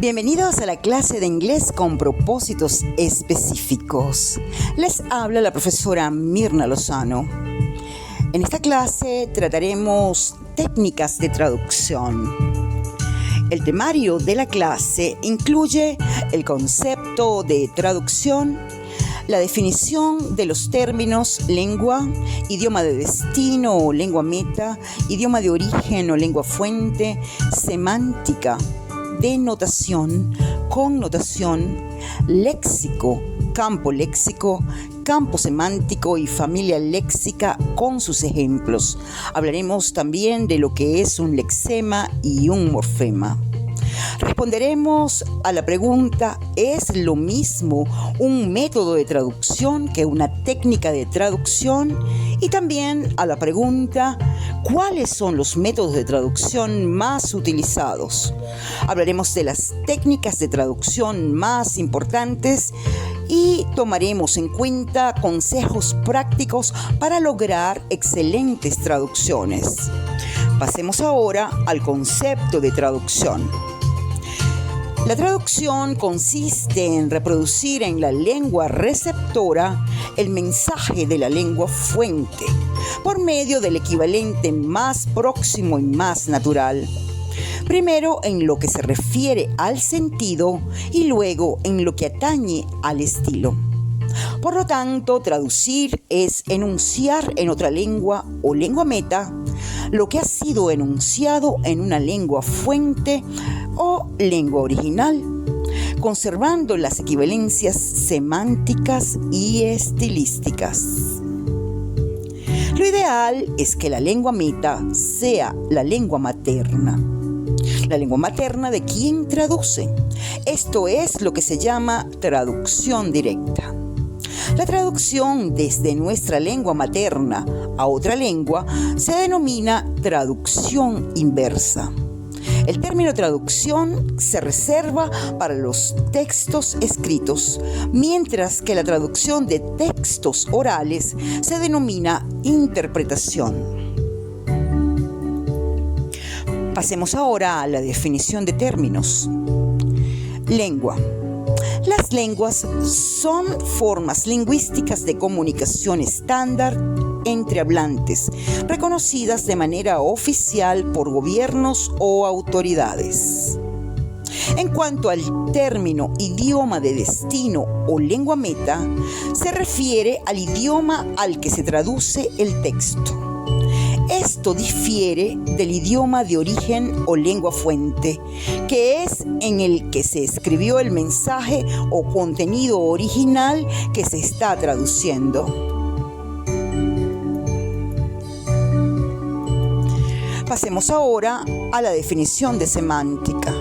Bienvenidos a la clase de inglés con propósitos específicos. Les habla la profesora Mirna Lozano. En esta clase trataremos técnicas de traducción. El temario de la clase incluye el concepto de traducción, la definición de los términos lengua, idioma de destino o lengua meta, idioma de origen o lengua fuente, semántica, denotación, connotación, léxico, campo semántico y familia léxica con sus ejemplos. Hablaremos también de lo que es un lexema y un morfema. Responderemos a la pregunta: ¿es lo mismo un método de traducción que una técnica de traducción? Y también a la pregunta: ¿cuáles son los métodos de traducción más utilizados? Hablaremos de las técnicas de traducción más importantes y tomaremos en cuenta consejos prácticos para lograr excelentes traducciones. Pasemos ahora al concepto de traducción. La traducción consiste en reproducir en la lengua receptora el mensaje de la lengua fuente por medio del equivalente más próximo y más natural. Primero en lo que se refiere al sentido y luego en lo que atañe al estilo. Por lo tanto, traducir es enunciar en otra lengua o lengua meta lo que ha sido enunciado en una lengua fuente o lengua original, conservando las equivalencias semánticas y estilísticas. Lo ideal es que la lengua meta sea la lengua materna de quien traduce. Esto es lo que se llama traducción directa. La traducción desde nuestra lengua materna a otra lengua se denomina traducción inversa. El término traducción se reserva para los textos escritos, mientras que la traducción de textos orales se denomina interpretación. Pasemos ahora a la definición de términos. Lengua. Las lenguas son formas lingüísticas de comunicación estándar entre hablantes, reconocidas de manera oficial por gobiernos o autoridades. En cuanto al término idioma de destino o lengua meta, se refiere al idioma al que se traduce el texto. Esto difiere del idioma de origen o lengua fuente, que es en el que se escribió el mensaje o contenido original que se está traduciendo. Pasemos ahora a la definición de semántica.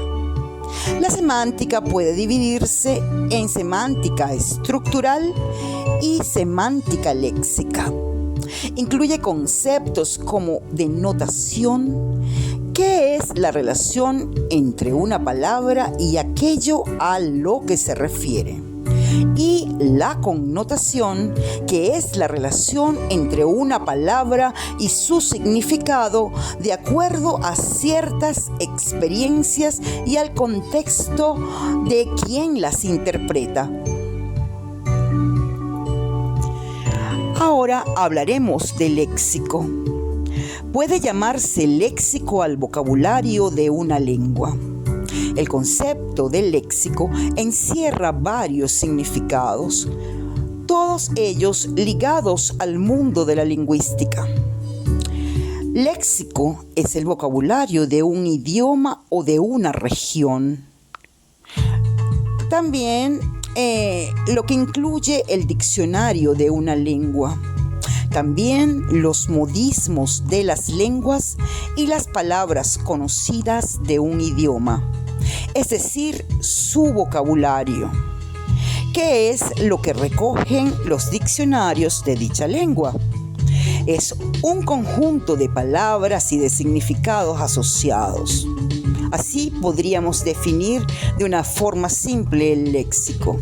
La semántica puede dividirse en semántica estructural y semántica léxica. Incluye conceptos como denotación, que es la relación entre una palabra y aquello a lo que se refiere, y la connotación, que es la relación entre una palabra y su significado de acuerdo a ciertas experiencias y al contexto de quien las interpreta. Ahora hablaremos de léxico. Puede llamarse léxico al vocabulario de una lengua. El concepto de léxico encierra varios significados, todos ellos ligados al mundo de la lingüística. Léxico es el vocabulario de un idioma o de una región. También lo que incluye el diccionario de una lengua. También los modismos de las lenguas y las palabras conocidas de un idioma, es decir, su vocabulario, que es lo que recogen los diccionarios de dicha lengua. Es un conjunto de palabras y de significados asociados. Así podríamos definir de una forma simple el léxico.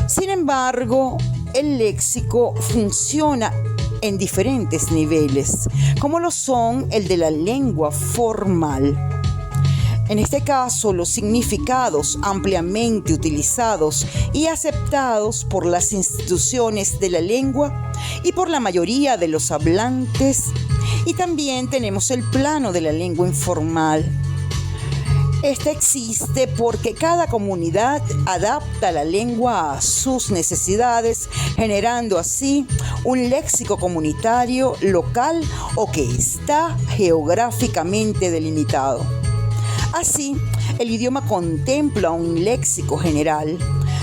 Sin embargo, el léxico funciona en diferentes niveles, como lo son el de la lengua formal, En este caso, los significados ampliamente utilizados y aceptados por las instituciones de la lengua y por la mayoría de los hablantes. Y también tenemos el plano de la lengua informal. Este existe porque cada comunidad adapta la lengua a sus necesidades, generando así un léxico comunitario local o que está geográficamente delimitado. Así, el idioma contempla un léxico general,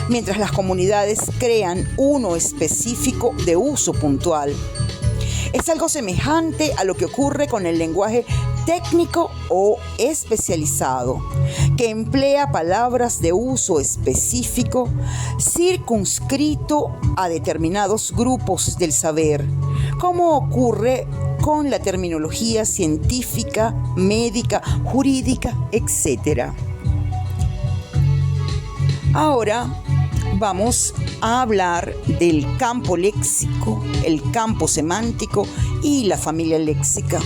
mientras las comunidades crean uno específico de uso puntual. Es algo semejante a lo que ocurre con el lenguaje técnico o especializado, que emplea palabras de uso específico circunscrito a determinados grupos del saber, como ocurre con la terminología científica, médica, jurídica, etc. Ahora vamos a hablar del campo léxico, el campo semántico y la familia léxica.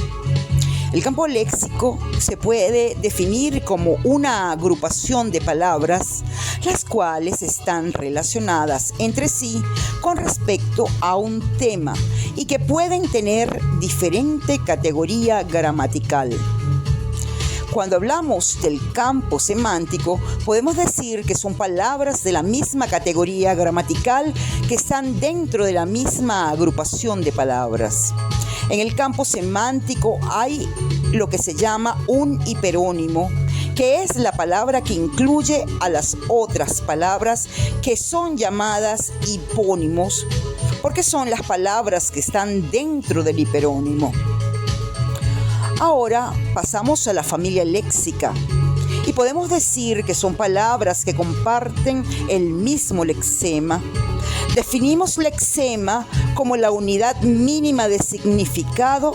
El campo léxico se puede definir como una agrupación de palabras, las cuales están relacionadas entre sí con respecto a un tema y que pueden tener diferente categoría gramatical. Cuando hablamos del campo semántico, podemos decir que son palabras de la misma categoría gramatical que están dentro de la misma agrupación de palabras. En el campo semántico hay lo que se llama un hiperónimo, que es la palabra que incluye a las otras palabras que son llamadas hipónimos, porque son las palabras que están dentro del hiperónimo. Ahora pasamos a la familia léxica y podemos decir que son palabras que comparten el mismo lexema. Definimos lexema como la unidad mínima de significado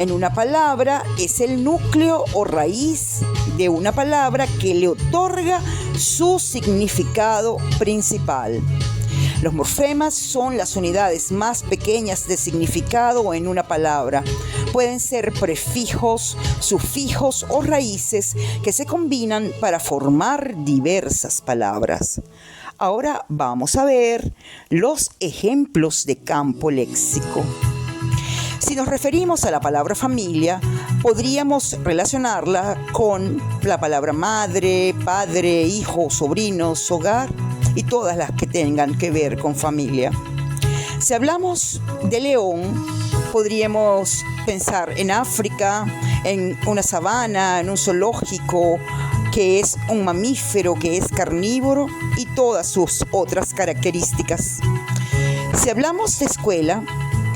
en una palabra. Es el núcleo o raíz de una palabra que le otorga su significado principal. Los morfemas son las unidades más pequeñas de significado en una palabra. Pueden ser prefijos, sufijos o raíces que se combinan para formar diversas palabras. Ahora vamos a ver los ejemplos de campo léxico. Si nos referimos a la palabra familia, podríamos relacionarla con la palabra madre, padre, hijo, sobrinos, hogar y todas las que tengan que ver con familia. Si hablamos de león, podríamos pensar en África, en una sabana, en un zoológico, que es un mamífero, que es carnívoro y todas sus otras características. Si hablamos de escuela,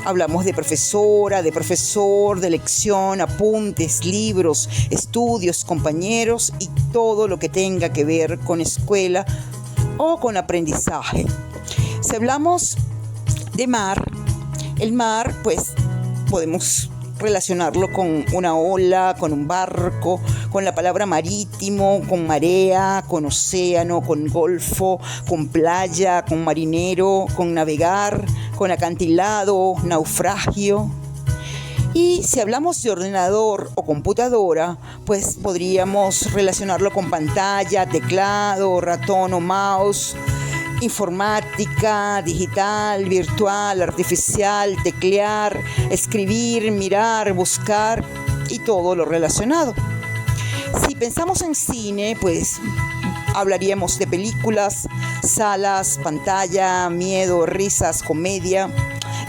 hablamos de profesora, de profesor, de lección, apuntes, libros, estudios, compañeros y todo lo que tenga que ver con escuela o con aprendizaje. Si hablamos de mar, el mar, pues podemos relacionarlo con una ola, con un barco, con la palabra marítimo, con marea, con océano, con golfo, con playa, con marinero, con navegar, con acantilado, naufragio. Y si hablamos de ordenador o computadora, pues podríamos relacionarlo con pantalla, teclado, ratón o mouse, informática, digital, virtual, artificial, teclear, escribir, mirar, buscar y todo lo relacionado. Si pensamos en cine, pues hablaríamos de películas, salas, pantalla, miedo, risas, comedia,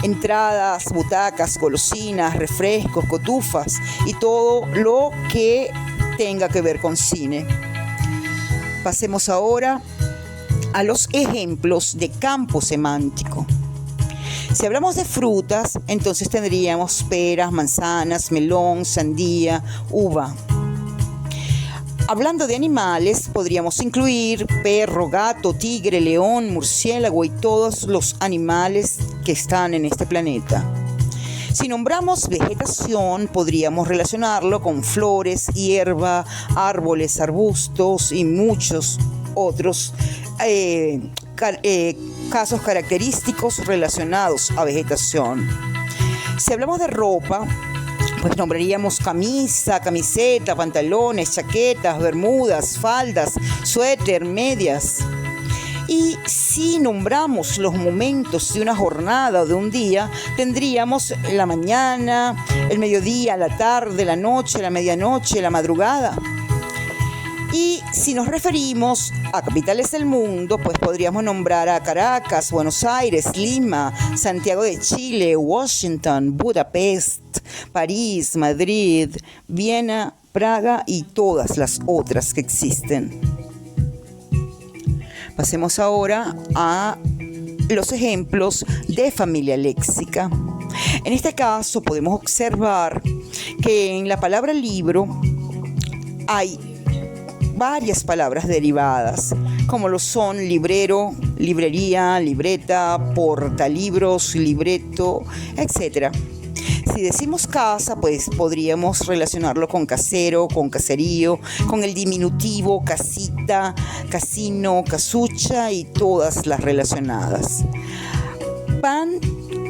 entradas, butacas, golosinas, refrescos, cotufas y todo lo que tenga que ver con cine. Pasemos ahora a los ejemplos de campo semántico. Si hablamos de frutas, entonces tendríamos peras, manzanas, melón, sandía, uva. Hablando de animales, podríamos incluir perro, gato, tigre, león, murciélago y todos los animales que están en este planeta. Si nombramos vegetación, podríamos relacionarlo con flores, hierba, árboles, arbustos y muchos otros casos característicos relacionados a vegetación. Si hablamos de ropa, Pues nombraríamos camisa, camiseta, pantalones, chaquetas, bermudas, faldas, suéter, medias. Y si nombramos los momentos de una jornada o de un día, tendríamos la mañana, el mediodía, la tarde, la noche, la medianoche, la madrugada. Y si nos referimos a capitales del mundo, pues podríamos nombrar a Caracas, Buenos Aires, Lima, Santiago de Chile, Washington, Budapest, París, Madrid, Viena, Praga y todas las otras que existen. Pasemos ahora a los ejemplos de familia léxica. En este caso podemos observar que en la palabra libro hay varias palabras derivadas, como lo son librero, librería, libreta, portalibros, libreto, etc. Si decimos casa, pues podríamos relacionarlo con casero, con caserío, con el diminutivo casita, casino, casucha y todas las relacionadas. Pan,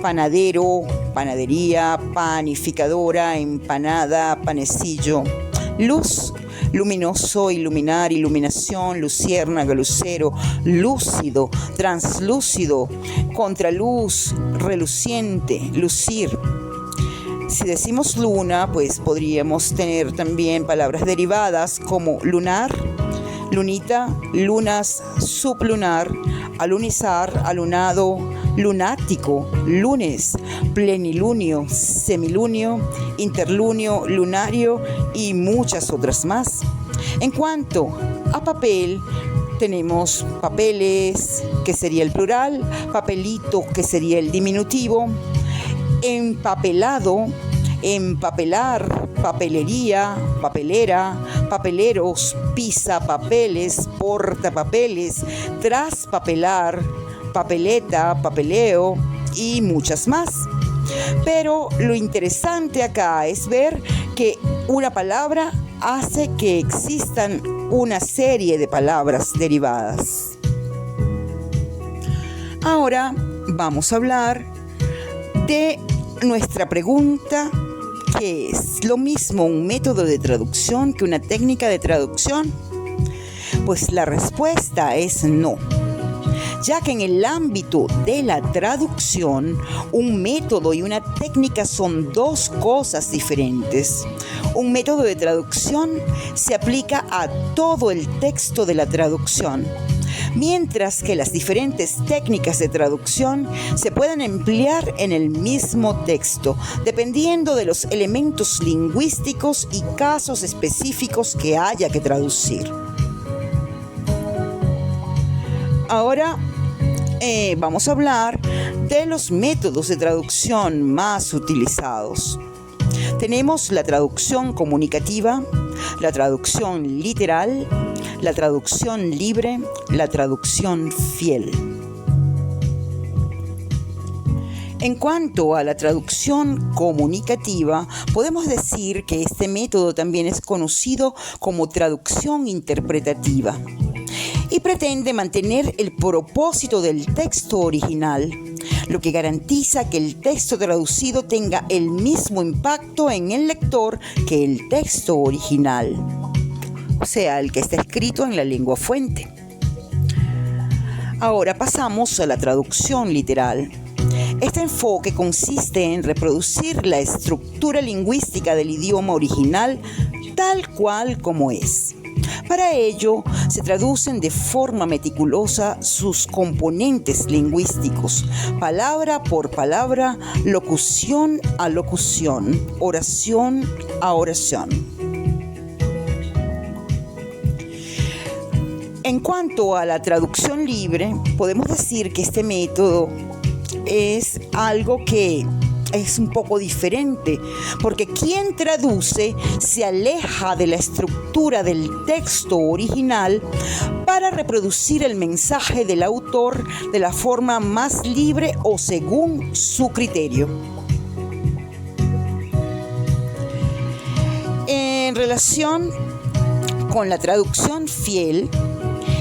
panadero, panadería, panificadora, empanada, panecillo. Luz, luminoso, iluminar, iluminación, luciérnaga, lucero, lúcido, translúcido, contraluz, reluciente, lucir. Si decimos luna, pues podríamos tener también palabras derivadas como lunar, lunita, lunas, sublunar, alunizar, alunado, lunático, lunes, plenilunio, semilunio, interlunio, lunario y muchas otras más. En cuanto a papel, tenemos papeles, que sería el plural, papelito, que sería el diminutivo, empapelado, empapelar, papelería, papelera, papeleros, pisapapeles, portapapeles, traspapelar, papeleta, papeleo y muchas más. Pero lo interesante acá es ver que una palabra hace que existan una serie de palabras derivadas. Ahora vamos a hablar de nuestra pregunta, ¿qué es lo mismo un método de traducción que una técnica de traducción? Pues la respuesta es no, ya que en el ámbito de la traducción, un método y una técnica son dos cosas diferentes. Un método de traducción se aplica a todo el texto de la traducción, mientras que las diferentes técnicas de traducción se pueden emplear en el mismo texto, dependiendo de los elementos lingüísticos y casos específicos que haya que traducir. Ahora vamos a hablar de los métodos de traducción más utilizados. Tenemos la traducción comunicativa, la traducción literal, la traducción libre, la traducción fiel. En cuanto a la traducción comunicativa, podemos decir que este método también es conocido como traducción interpretativa y pretende mantener el propósito del texto original, lo que garantiza que el texto traducido tenga el mismo impacto en el lector que el texto original, o sea, el que está escrito en la lengua fuente. Ahora pasamos a la traducción literal. Este enfoque consiste en reproducir la estructura lingüística del idioma original tal cual como es. Para ello, se traducen de forma meticulosa sus componentes lingüísticos, palabra por palabra, locución a locución, oración a oración. En cuanto a la traducción libre, podemos decir que este método es algo que es un poco diferente, porque quien traduce se aleja de la estructura del texto original para reproducir el mensaje del autor de la forma más libre o según su criterio. En relación con la traducción fiel,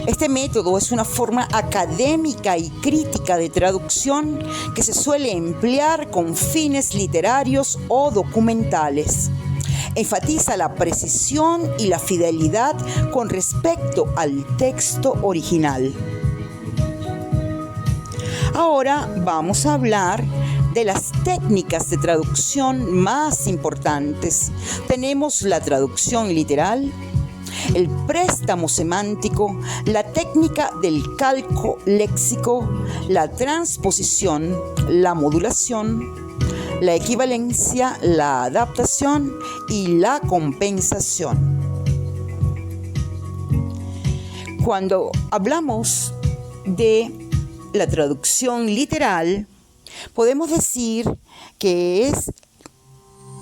Este método es una forma académica y crítica de traducción que se suele emplear con fines literarios o documentales. Enfatiza la precisión y la fidelidad con respecto al texto original. Ahora vamos a hablar de las técnicas de traducción más importantes. Tenemos la traducción literal, el préstamo semántico, la técnica del calco léxico, la transposición, la modulación, la equivalencia, la adaptación y la compensación. Cuando hablamos de la traducción literal, podemos decir que es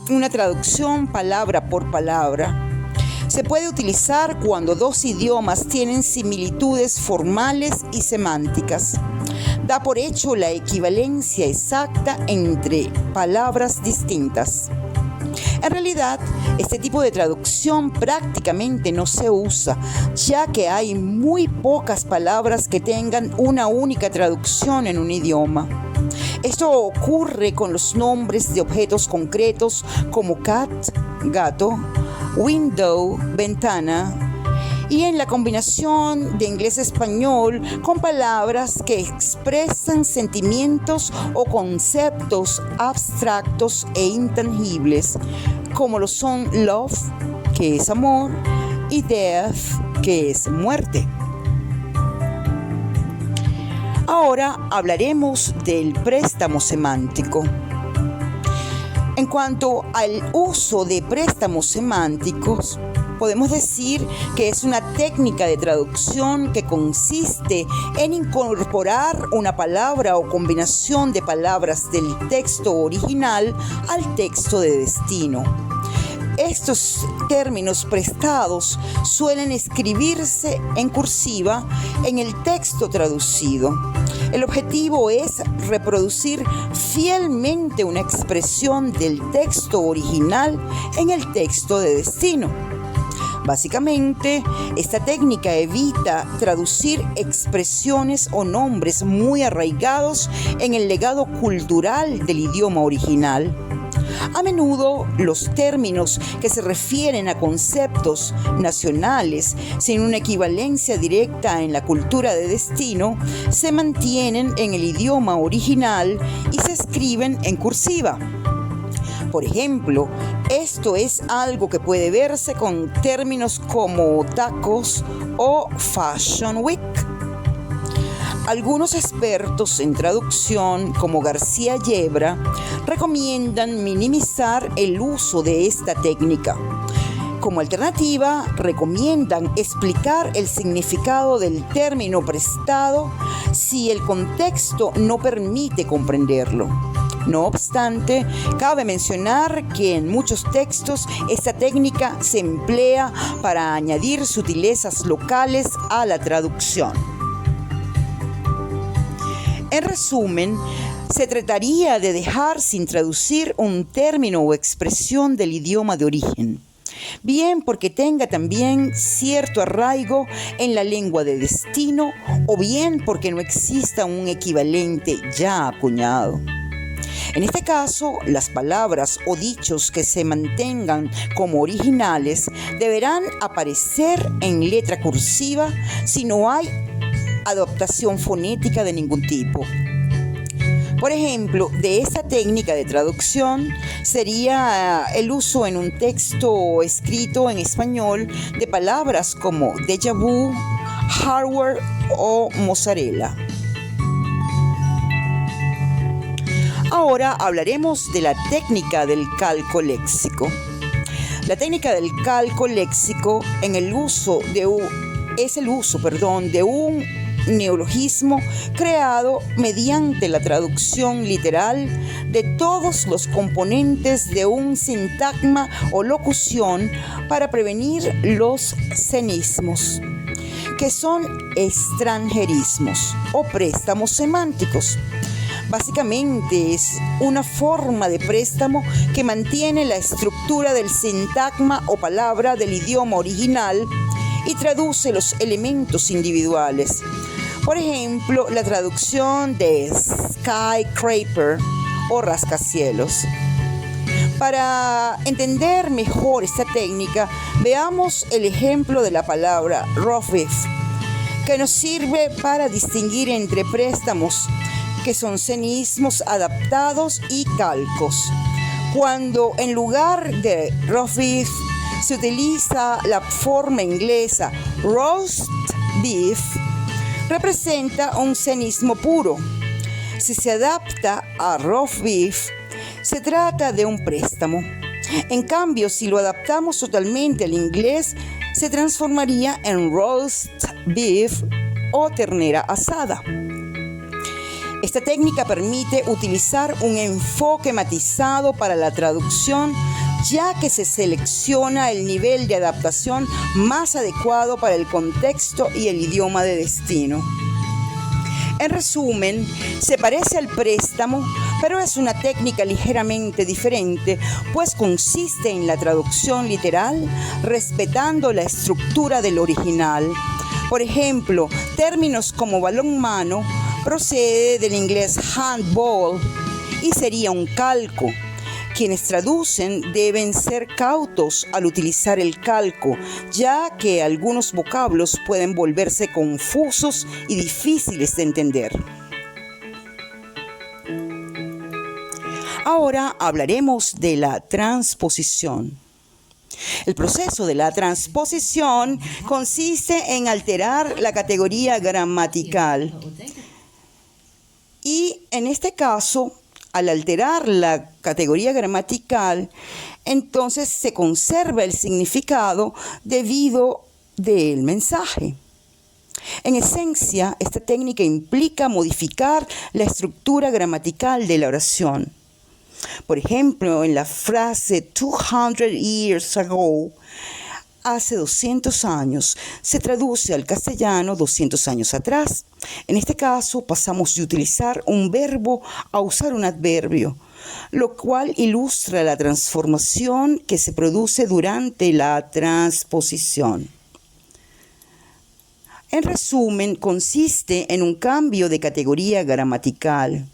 una traducción palabra por palabra. Se puede utilizar cuando dos idiomas tienen similitudes formales y semánticas. Da por hecho la equivalencia exacta entre palabras distintas. En realidad, este tipo de traducción prácticamente no se usa, ya que hay muy pocas palabras que tengan una única traducción en un idioma. Esto ocurre con los nombres de objetos concretos como cat, gato, window, ventana, y en la combinación de inglés-español con palabras que expresan sentimientos o conceptos abstractos e intangibles, como lo son love, que es amor, y death, que es muerte. Ahora hablaremos del préstamo semántico. En cuanto al uso de préstamos semánticos, podemos decir que es una técnica de traducción que consiste en incorporar una palabra o combinación de palabras del texto original al texto de destino. Estos términos prestados suelen escribirse en cursiva en el texto traducido. El objetivo es reproducir fielmente una expresión del texto original en el texto de destino. Básicamente, esta técnica evita traducir expresiones o nombres muy arraigados en el legado cultural del idioma original. A menudo, los términos que se refieren a conceptos nacionales sin una equivalencia directa en la cultura de destino se mantienen en el idioma original y se escriben en cursiva. Por ejemplo, esto es algo que puede verse con términos como tacos o Fashion Week. Algunos expertos en traducción, como García Yebra, recomiendan minimizar el uso de esta técnica. Como alternativa, recomiendan explicar el significado del término prestado si el contexto no permite comprenderlo. No obstante, cabe mencionar que en muchos textos esta técnica se emplea para añadir sutilezas locales a la traducción. En resumen, se trataría de dejar sin traducir un término o expresión del idioma de origen, bien porque tenga también cierto arraigo en la lengua de destino o bien porque no exista un equivalente ya acuñado. En este caso, las palabras o dichos que se mantengan como originales deberán aparecer en letra cursiva si no hay adaptación fonética de ningún tipo. Por ejemplo, de esta técnica de traducción sería el uso en un texto escrito en español de palabras como déjà vu, hardware o mozzarella. Ahora hablaremos de la técnica del calco léxico. La técnica del calco léxico es el uso de un neologismo creado mediante la traducción literal de todos los componentes de un sintagma o locución para prevenir los cenismos, que son extranjerismos o préstamos semánticos. Básicamente es una forma de préstamo que mantiene la estructura del sintagma o palabra del idioma original y traduce los elementos individuales. Por ejemplo, la traducción de skyscraper o rascacielos. Para entender mejor esta técnica, veamos el ejemplo de la palabra rough-beef, que nos sirve para distinguir entre préstamos, que son cenismos adaptados, y calcos. Cuando en lugar de rough-beef se utiliza la forma inglesa roast beef, representa un cenismo puro. Si se adapta a rough beef, se trata de un préstamo. En cambio, si lo adaptamos totalmente al inglés, se transformaría en roast beef o ternera asada. Esta técnica permite utilizar un enfoque matizado para la traducción, ya que se selecciona el nivel de adaptación más adecuado para el contexto y el idioma de destino. En resumen, se parece al préstamo, pero es una técnica ligeramente diferente, pues consiste en la traducción literal, respetando la estructura del original. Por ejemplo, términos como balonmano procede del inglés handball y sería un calco. Quienes traducen deben ser cautos al utilizar el calco, ya que algunos vocablos pueden volverse confusos y difíciles de entender. Ahora hablaremos de la transposición. El proceso de la transposición consiste en alterar la categoría gramatical. Y en este caso, al alterar la categoría gramatical, entonces se conserva el significado debido del mensaje. En esencia, esta técnica implica modificar la estructura gramatical de la oración. Por ejemplo, en la frase 200 years ago, hace 200 años, se traduce al castellano 200 años atrás. En este caso, pasamos de utilizar un verbo a usar un adverbio, lo cual ilustra la transformación que se produce durante la transposición. En resumen, consiste en un cambio de categoría gramatical.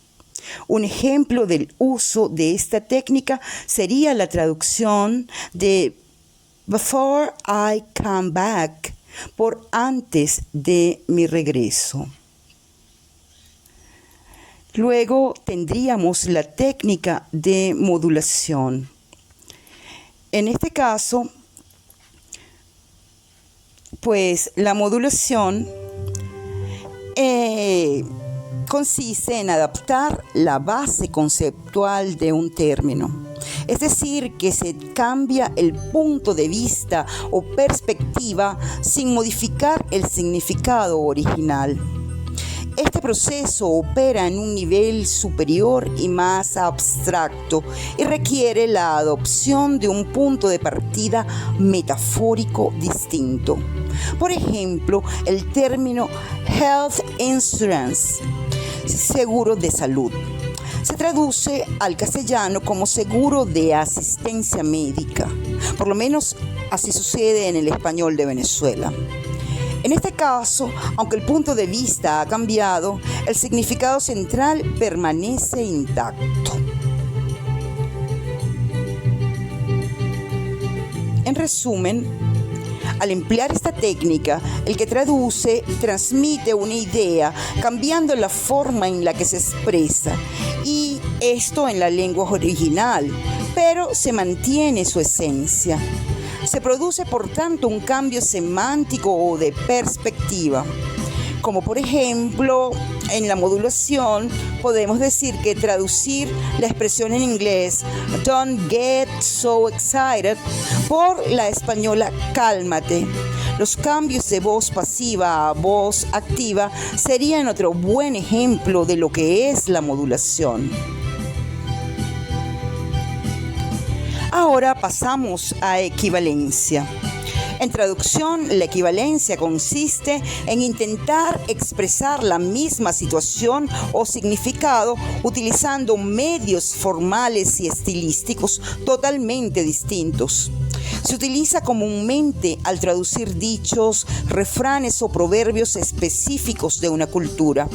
Un ejemplo del uso de esta técnica sería la traducción de Before I come back, por antes de mi regreso. Luego tendríamos la técnica de modulación. En este caso, pues la modulación consiste en adaptar la base conceptual de un término. Es decir, que se cambia el punto de vista o perspectiva sin modificar el significado original. Este proceso opera en un nivel superior y más abstracto y requiere la adopción de un punto de partida metafórico distinto. Por ejemplo, el término health insurance, seguro de salud, se traduce al castellano como seguro de asistencia médica. Por lo menos así sucede en el español de Venezuela. En este caso, aunque el punto de vista ha cambiado, el significado central permanece intacto. En resumen, al emplear esta técnica, el que traduce transmite una idea, cambiando la forma en la que se expresa, y esto en la lengua original, pero se mantiene su esencia. Se produce, por tanto, un cambio semántico o de perspectiva. Como por ejemplo, en la modulación podemos decir que traducir la expresión en inglés "don't get so excited" por la española "cálmate". Los cambios de voz pasiva a voz activa serían otro buen ejemplo de lo que es la modulación. Ahora pasamos a equivalencia. En traducción, la equivalencia consiste en intentar expresar la misma situación o significado utilizando medios formales y estilísticos totalmente distintos. Se utiliza comúnmente al traducir dichos, refranes o proverbios específicos de una cultura.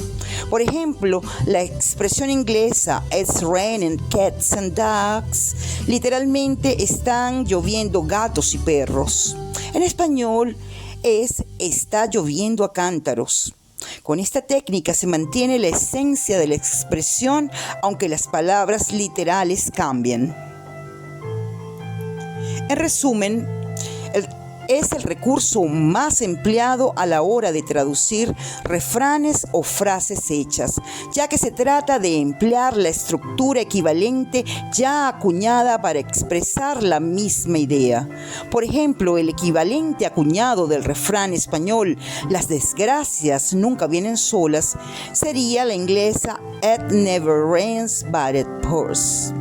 Por ejemplo, la expresión inglesa "It's raining cats and dogs" literalmente están lloviendo gatos y perros. En español es "está lloviendo a cántaros". Con esta técnica se mantiene la esencia de la expresión, aunque las palabras literales cambien. En resumen, es el recurso más empleado a la hora de traducir refranes o frases hechas, ya que se trata de emplear la estructura equivalente ya acuñada para expresar la misma idea. Por ejemplo, el equivalente acuñado del refrán español "las desgracias nunca vienen solas" sería la inglesa "It never rains but it pours".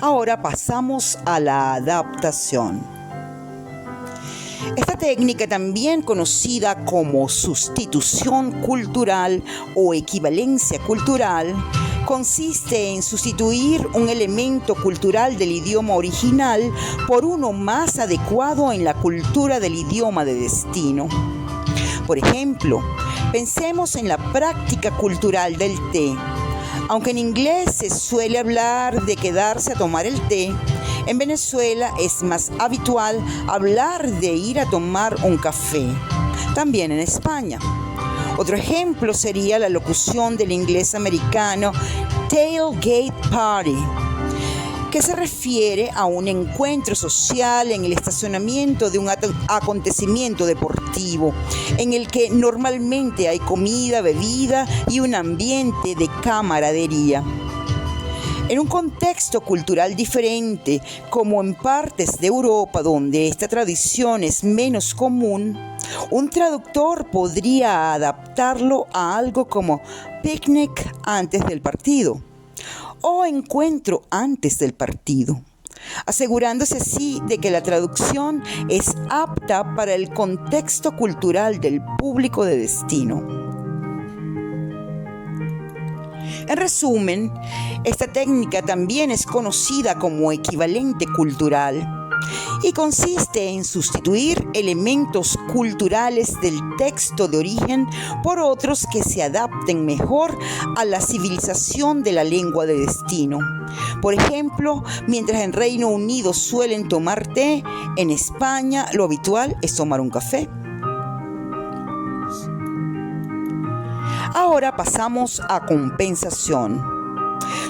Ahora pasamos a la adaptación. Esta técnica, también conocida como sustitución cultural o equivalencia cultural, consiste en sustituir un elemento cultural del idioma original por uno más adecuado en la cultura del idioma de destino. Por ejemplo, pensemos en la práctica cultural del té. Aunque en inglés se suele hablar de quedarse a tomar el té, en Venezuela es más habitual hablar de ir a tomar un café. También en España. Otro ejemplo sería la locución del inglés americano "tailgate party", que se refiere a un encuentro social en el estacionamiento de un acontecimiento deportivo, en el que normalmente hay comida, bebida y un ambiente de camaradería. En un contexto cultural diferente, como en partes de Europa donde esta tradición es menos común, un traductor podría adaptarlo a algo como "picnic antes del partido" o "encuentro antes del partido", asegurándose así de que la traducción es apta para el contexto cultural del público de destino. En resumen, esta técnica también es conocida como equivalente cultural y consiste en sustituir elementos culturales del texto de origen por otros que se adapten mejor a la civilización de la lengua de destino. Por ejemplo, mientras en Reino Unido suelen tomar té, en España lo habitual es tomar un café. Ahora pasamos a compensación.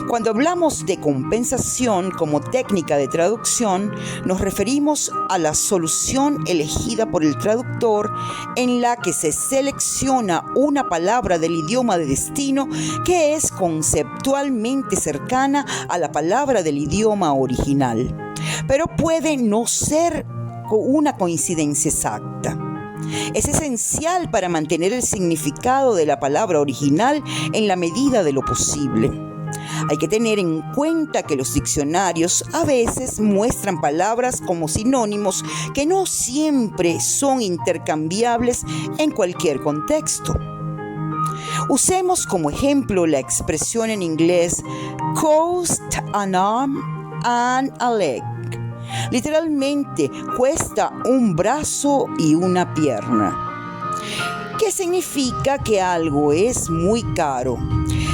Cuando hablamos de compensación como técnica de traducción, nos referimos a la solución elegida por el traductor en la que se selecciona una palabra del idioma de destino que es conceptualmente cercana a la palabra del idioma original, pero puede no ser una coincidencia exacta. Es esencial para mantener el significado de la palabra original en la medida de lo posible. Hay que tener en cuenta que los diccionarios a veces muestran palabras como sinónimos que no siempre son intercambiables en cualquier contexto. Usemos como ejemplo la expresión en inglés "cost an arm and a leg". Literalmente, cuesta un brazo y una pierna. ¿Qué significa que algo es muy caro?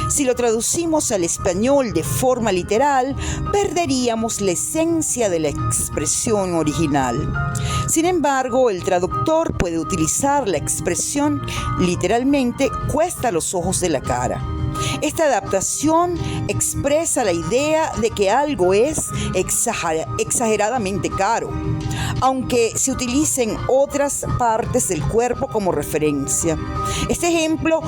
Si lo traducimos al español de forma literal, perderíamos la esencia de la expresión original. Sin embargo, el traductor puede utilizar la expresión literalmente "cuesta los ojos de la cara". Esta adaptación expresa la idea de que algo es exageradamente caro, aunque se utilicen otras partes del cuerpo como referencia. Este ejemplo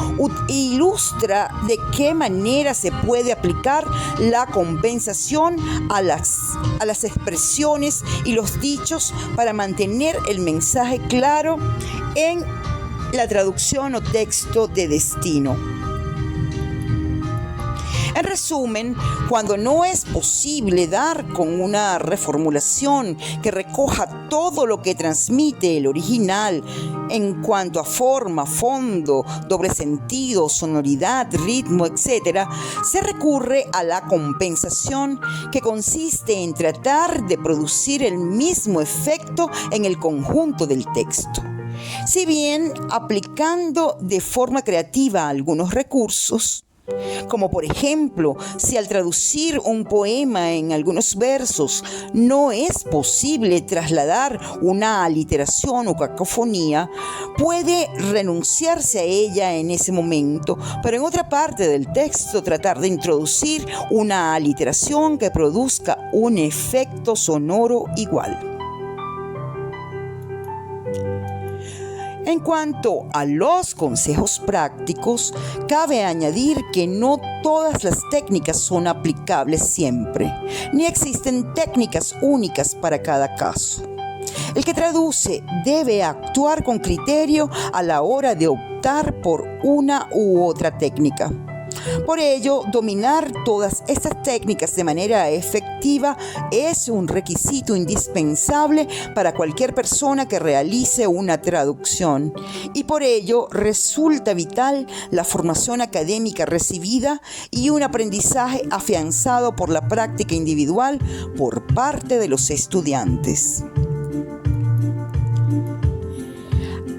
ilustra de qué manera se puede aplicar la compensación a las expresiones y los dichos para mantener el mensaje claro en la traducción o texto de destino. En resumen, cuando no es posible dar con una reformulación que recoja todo lo que transmite el original en cuanto a forma, fondo, doble sentido, sonoridad, ritmo, etc., se recurre a la compensación, que consiste en tratar de producir el mismo efecto en el conjunto del texto. Si bien aplicando de forma creativa algunos recursos, como por ejemplo, si al traducir un poema en algunos versos no es posible trasladar una aliteración o cacofonía, puede renunciarse a ella en ese momento, pero en otra parte del texto tratar de introducir una aliteración que produzca un efecto sonoro igual. En cuanto a los consejos prácticos, cabe añadir que no todas las técnicas son aplicables siempre, ni existen técnicas únicas para cada caso. El que traduce debe actuar con criterio a la hora de optar por una u otra técnica. Por ello, dominar todas estas técnicas de manera efectiva es un requisito indispensable para cualquier persona que realice una traducción, y por ello resulta vital la formación académica recibida y un aprendizaje afianzado por la práctica individual por parte de los estudiantes.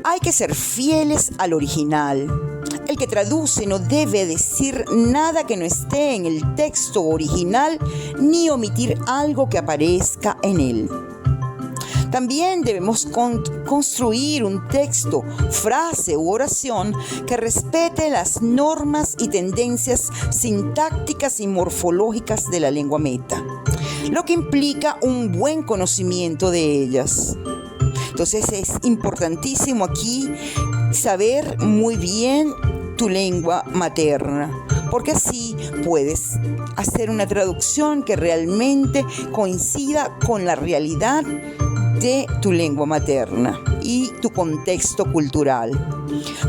Hay que ser fieles al original. El que traduce no debe decir nada que no esté en el texto original ni omitir algo que aparezca en él. También debemos construir un texto, frase u oración que respete las normas y tendencias sintácticas y morfológicas de la lengua meta, lo que implica un buen conocimiento de ellas. Entonces es importantísimo aquí saber muy bien tu lengua materna, porque así puedes hacer una traducción que realmente coincida con la realidad de tu lengua materna y tu contexto cultural.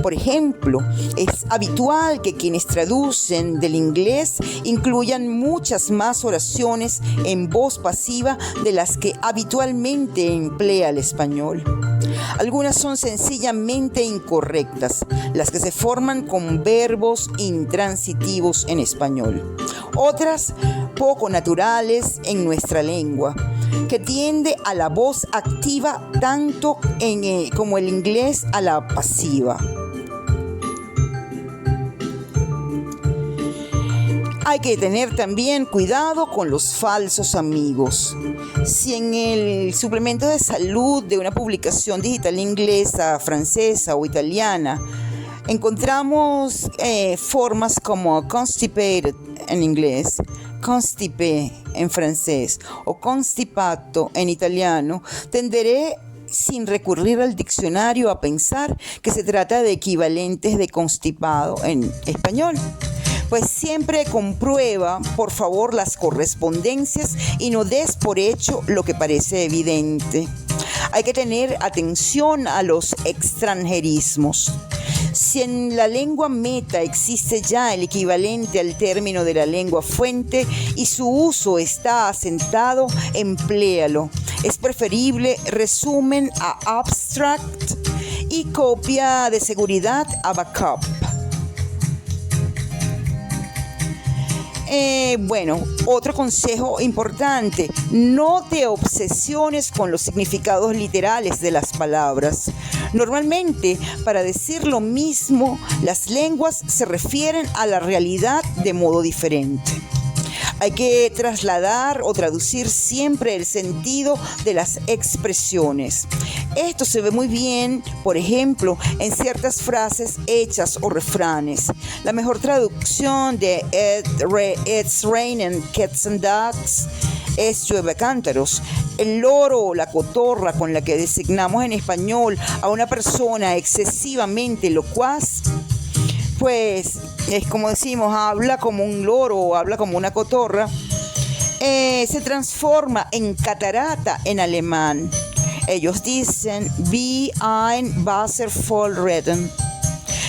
Por ejemplo, es habitual que quienes traducen del inglés incluyan muchas más oraciones en voz pasiva de las que habitualmente emplea el español. Algunas son sencillamente incorrectas, las que se forman con verbos intransitivos en español. Otras poco naturales en nuestra lengua, que tiende a la voz activa tanto como el inglés a la pasiva. Hay que tener también cuidado con los falsos amigos. Si en el suplemento de salud de una publicación digital inglesa, francesa o italiana encontramos formas como constipated en inglés, constipé en francés o constipato en italiano, tenderé sin recurrir al diccionario a pensar que se trata de equivalentes de constipado en español. Pues siempre comprueba, por favor, las correspondencias y no des por hecho lo que parece evidente. Hay que tener atención a los extranjerismos. Si en la lengua meta existe ya el equivalente al término de la lengua fuente y su uso está asentado, empléalo. Es preferible resumen a abstract y copia de seguridad a backup. Otro consejo importante: no te obsesiones con los significados literales de las palabras. Normalmente, para decir lo mismo, las lenguas se refieren a la realidad de modo diferente. Hay que trasladar o traducir siempre el sentido de las expresiones. Esto se ve muy bien, por ejemplo, en ciertas frases hechas o refranes. La mejor traducción de It's raining cats and dogs es llueve a cántaros. El loro o la cotorra con la que designamos en español a una persona excesivamente locuaz, pues es como decimos, habla como un loro o habla como una cotorra, se transforma en catarata en alemán. Ellos dicen wie ein Wasser voll reden,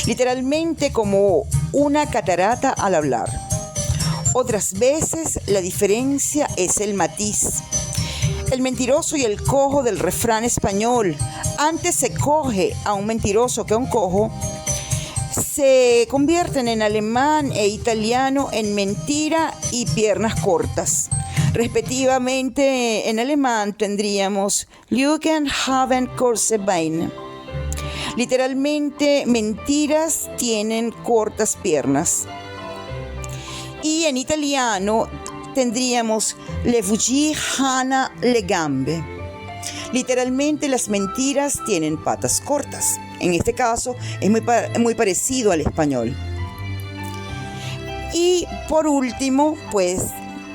literalmente como una catarata al hablar. Otras veces la diferencia es el matiz. El mentiroso y el cojo del refrán español. Antes se coge a un mentiroso que a un cojo. Se convierten en alemán e italiano en mentira y piernas cortas. Respectivamente, en alemán tendríamos Lügen haben kurze Beine. Literalmente, mentiras tienen cortas piernas. Y en italiano tendríamos le bugie hanno le gambe. Literalmente, las mentiras tienen patas cortas. En este caso, es muy parecido al español. Y por último, pues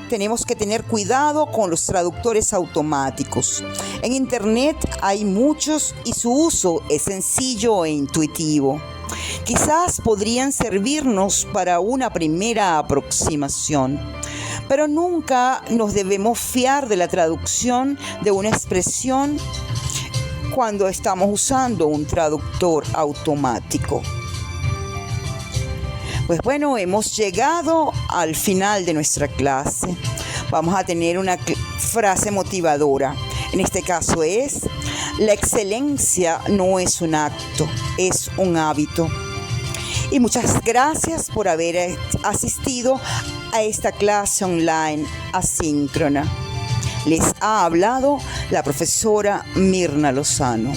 tenemos que tener cuidado con los traductores automáticos. En Internet hay muchos y su uso es sencillo e intuitivo. Quizás podrían servirnos para una primera aproximación, pero nunca nos debemos fiar de la traducción de una expresión cuando estamos usando un traductor automático. Pues bueno, hemos llegado al final de nuestra clase. Vamos a tener una frase motivadora. En este caso es: la excelencia no es un acto, es un hábito. Y muchas gracias por haber asistido a esta clase online asíncrona. Les ha hablado la profesora Mirna Lozano.